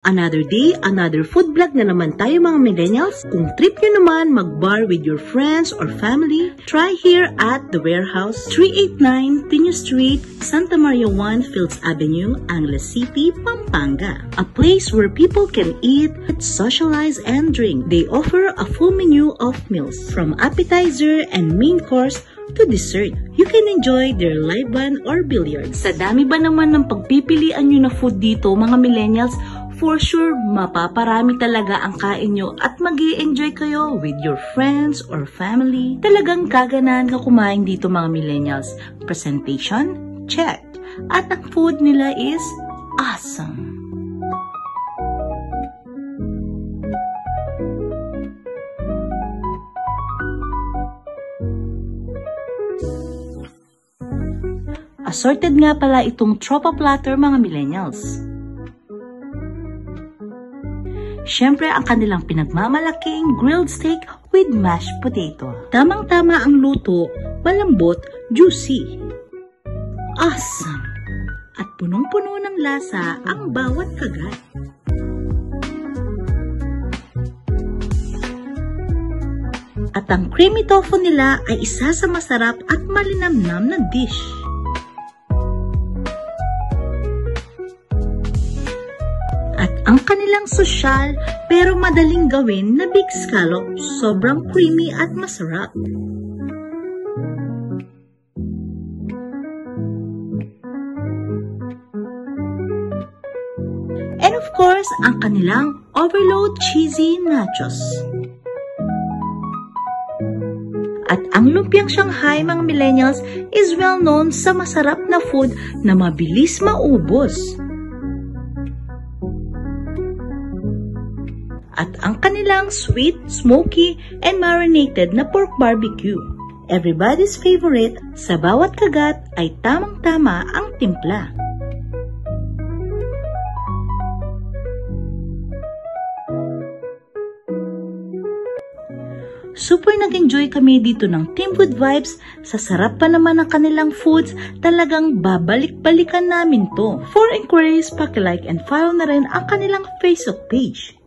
Another day, another food vlog na naman tayo mga millennials. Kung trip nyo naman mag-bar with your friends or family, try here at The Warehouse, 389 Piño Street, Santa Maria 1, Fields Avenue, Angeles City, Pampanga. A place where people can eat, socialize, and drink. They offer a full menu of meals, from appetizer and main course to dessert. You can enjoy their live band or billiards. Sa dami ba naman ng pagpipilian nyo na food dito mga millennials, for sure, mapaparami talaga ang kain nyo at mag-i-enjoy kayo with your friends or family. Talagang gaganahan ka kumain dito mga millennials. Presentation? Check. At ang food nila is awesome. Assorted nga pala itong tropa platter mga millennials. Siyempre, ang kanilang pinagmamalaking grilled steak with mashed potato. Tamang-tama ang luto, malambot, juicy. Awesome! At punong-puno ng lasa ang bawat kagat. At ang creamy tofu nila ay isa sa masarap at malinamnam na dish. At ang kanilang sosyal pero madaling gawin na big scallop, sobrang creamy at masarap. And of course, ang kanilang overload cheesy nachos. At ang lumpiang Shanghai mga millennials is well known sa masarap na food na mabilis maubos. At ang kanilang sweet, smoky, and marinated na pork barbecue. Everybody's favorite, sa bawat kagat ay tamang-tama ang timpla. Super nag-enjoy kami dito ng Team Food Vibes. Sa sarap pa naman ng kanilang foods, talagang babalik-balikan namin to. For inquiries, paki-like and follow na rin ang kanilang Facebook page.